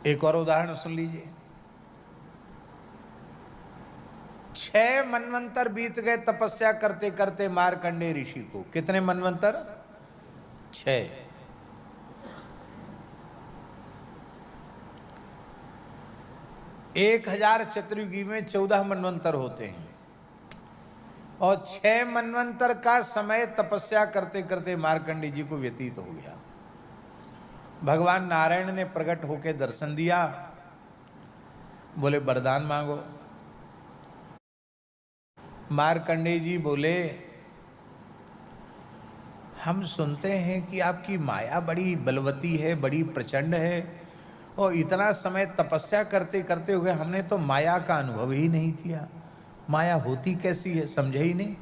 एक और उदाहरण सुन लीजिए। 6 मनवंतर बीत गए तपस्या करते करते मार्कंडेय ऋषि को। कितने मनवंतर? 6। 1000 चतुर्युगी में 14 मनवंतर होते हैं और 6 मनवंतर का समय तपस्या करते करते मार्कंडेय जी को व्यतीत हो गया। भगवान नारायण ने प्रकट होकर दर्शन दिया, बोले वरदान मांगो। मार्कंडेय जी बोले हम सुनते हैं कि आपकी माया बड़ी बलवती है, बड़ी प्रचंड है, और इतना समय तपस्या करते करते हुए हमने तो माया का अनुभव ही नहीं किया। माया होती कैसी है समझे ही नहीं।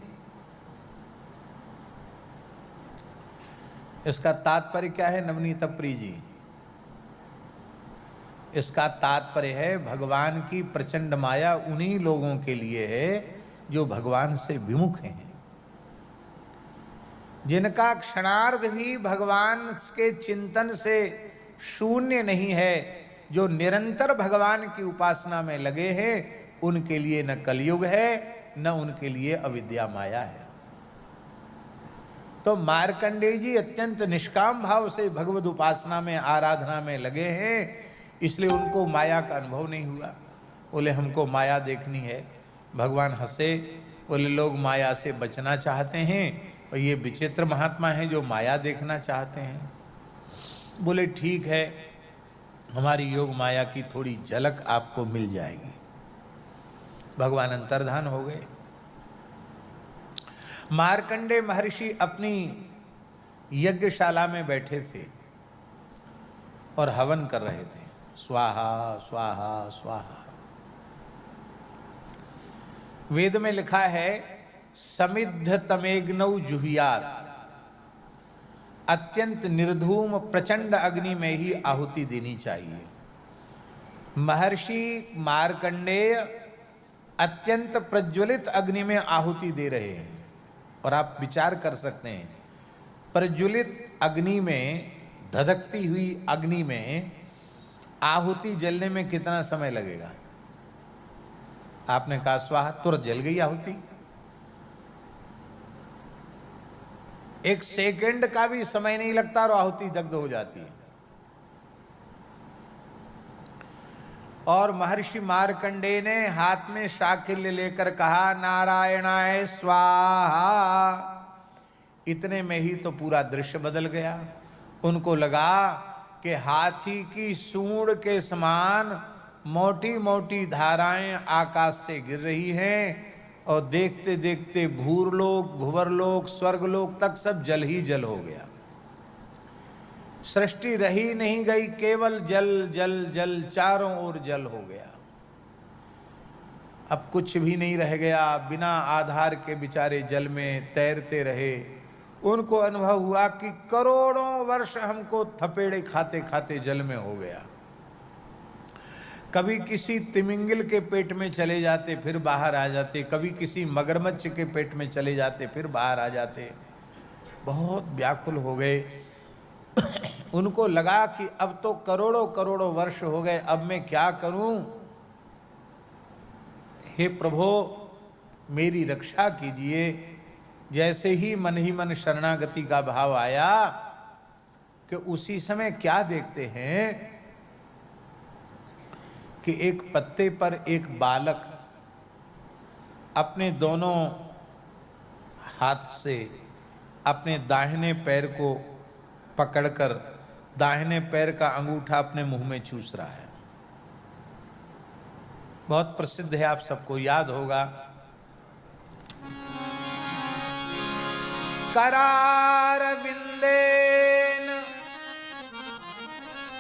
इसका तात्पर्य क्या है नवनीत प्रिय जी? इसका तात्पर्य है भगवान की प्रचंड माया उन्हीं लोगों के लिए है जो भगवान से विमुख हैं, जिनका क्षणार्ध भी भगवान के चिंतन से शून्य नहीं है, जो निरंतर भगवान की उपासना में लगे हैं, उनके लिए न कलयुग है न उनके लिए अविद्या माया है। तो मार्कंडेय जी अत्यंत निष्काम भाव से भगवद उपासना में आराधना में लगे हैं, इसलिए उनको माया का अनुभव नहीं हुआ। बोले हमको माया देखनी है। भगवान हंसे, बोले लोग माया से बचना चाहते हैं और ये विचित्र महात्मा हैं जो माया देखना चाहते हैं। बोले ठीक है, हमारी योग माया की थोड़ी झलक आपको मिल जाएगी। भगवान अंतर्धान हो गए। मार्कंडेय महर्षि अपनी यज्ञशाला में बैठे थे और हवन कर रहे थे, स्वाहा स्वाहा स्वाहा। वेद में लिखा है समिद्ध तमेग्नौ जुहुयात, अत्यंत निर्धूम प्रचंड अग्नि में ही आहुति देनी चाहिए। महर्षि मार्कंडेय अत्यंत प्रज्वलित अग्नि में आहुति दे रहे हैं, और आप विचार कर सकते हैं प्रज्वलित अग्नि में, धधकती हुई अग्नि में आहुति जलने में कितना समय लगेगा? आपने कहा स्वाहा, तुरंत जल गई आहुति। 1 सेकंड का भी समय नहीं लगता और आहुति दग्ध हो जाती है। और महर्षि मार्कंडेय ने हाथ में शाकिल्य लेकर कहा नारायणाय स्वाहा। इतने में ही तो पूरा दृश्य बदल गया। उनको लगा कि हाथी की सूंड के समान मोटी मोटी धाराएं आकाश से गिर रही हैं, और देखते देखते भूरलोक, भुवरलोक, स्वर्गलोक तक सब जल ही जल हो गया। सृष्टि रही नहीं गई, केवल जल जल जल, चारों ओर जल हो गया। अब कुछ भी नहीं रह गया। बिना आधार के बेचारे जल में तैरते रहे। उनको अनुभव हुआ कि करोड़ों वर्ष हमको थपेड़े खाते खाते जल में हो गया। कभी किसी तिमिंगिल के पेट में चले जाते फिर बाहर आ जाते, कभी किसी मगरमच्छ के पेट में चले जाते फिर बाहर आ जाते। बहुत व्याकुल हो गए। उनको लगा कि अब तो करोड़ों करोड़ों वर्ष हो गए, अब मैं क्या करूं? हे प्रभु मेरी रक्षा कीजिए। जैसे ही मन शरणागति का भाव आया कि उसी समय क्या देखते हैं कि एक पत्ते पर एक बालक अपने दोनों हाथ से अपने दाहिने पैर को पकड़कर दाहिने पैर का अंगूठा अपने मुंह में चूस रहा है। बहुत प्रसिद्ध है, आप सबको याद होगा। करार विंदेन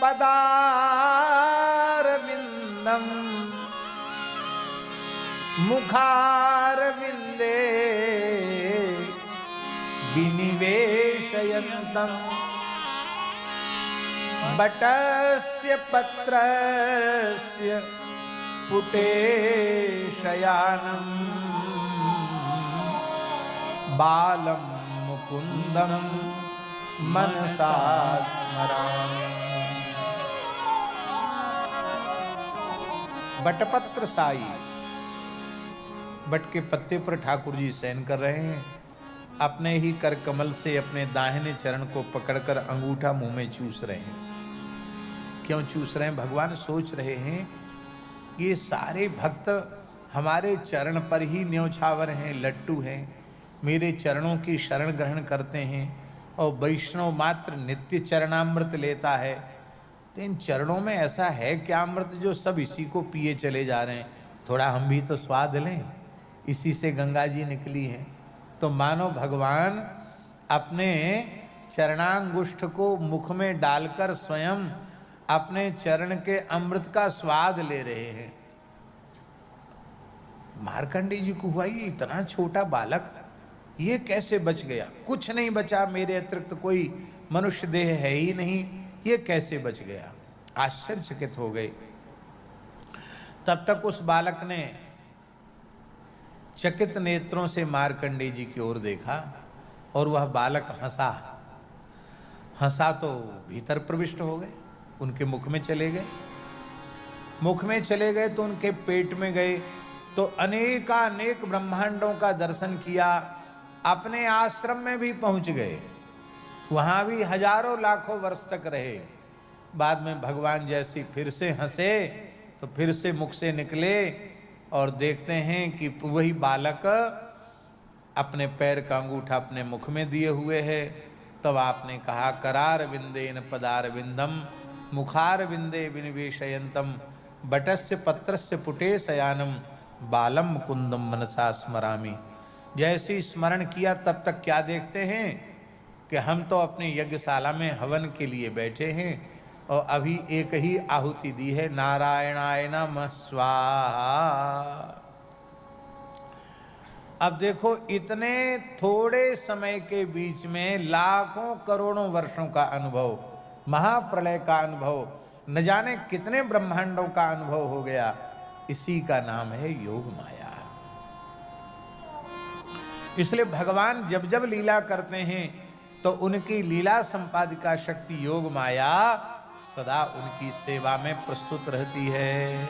पदार विंदम मुखार विंदे विनिवेशयन्तम बटस्य पत्रस्य पुटे शयानम बालम मुकुंदम मनसा स्मरामि। बटपत्र साई, बट के पत्ते पर ठाकुर जी शयन कर रहे हैं। अपने ही कर कमल से अपने दाहिने चरण को पकड़कर अंगूठा मुंह में चूस रहे हैं। क्यों चूस रहे हैं? भगवान सोच रहे हैं ये सारे भक्त हमारे चरण पर ही न्योछावर हैं, लट्टू हैं, मेरे चरणों की शरण ग्रहण करते हैं और वैष्णव मात्र नित्य चरणामृत लेता है। तो इन चरणों में ऐसा है क्या अमृत जो सब इसी को पिए चले जा रहे हैं? थोड़ा हम भी तो स्वाद लें, इसी से गंगा जी निकली है। तो मानो भगवान अपने चरणांगुष्ठ को मुख में डालकर स्वयं अपने चरण के अमृत का स्वाद ले रहे हैं। मार्कंडेय जी को हुआ ये इतना छोटा बालक ये कैसे बच गया? कुछ नहीं बचा, मेरे अतिरिक्त कोई मनुष्य देह है ही नहीं, ये कैसे बच गया? आश्चर्यचकित हो गए। तब तक उस बालक ने चकित नेत्रों से मार्कंडेय जी की ओर देखा और वह बालक हंसा। हंसा तो भीतर प्रविष्ट हो गए, उनके मुख में चले गए। मुख में चले गए तो उनके पेट में गए तो अनेकानेक ब्रह्मांडों का दर्शन किया। अपने आश्रम में भी पहुंच गए, वहां भी हजारों लाखों वर्ष तक रहे। बाद में भगवान जैसी फिर से हंसे तो फिर से मुख से निकले और देखते हैं कि वही बालक अपने पैर का अंगूठा अपने मुख में दिए हुए है। तब आपने कहा करार विंदेन पदार विंदम मुखार विंदे विनिवेशयंतम बटस्य पत्रस्य पुटे शयानम बालम कुंदम मनसा स्मरामि। जैसे स्मरण किया तब तक क्या देखते हैं कि हम तो अपनी यज्ञशाला में हवन के लिए बैठे हैं और अभी एक ही आहुति दी है, नारायणाय नमः स्वाहा। अब देखो इतने थोड़े समय के बीच में लाखों करोड़ों वर्षों का अनुभव, महाप्रलय का अनुभव, न जाने कितने ब्रह्मांडों का अनुभव हो गया। इसी का नाम है योग माया। इसलिए भगवान जब जब लीला करते हैं तो उनकी लीला संपादिका शक्ति योग माया सदा उनकी सेवा में प्रस्तुत रहती है।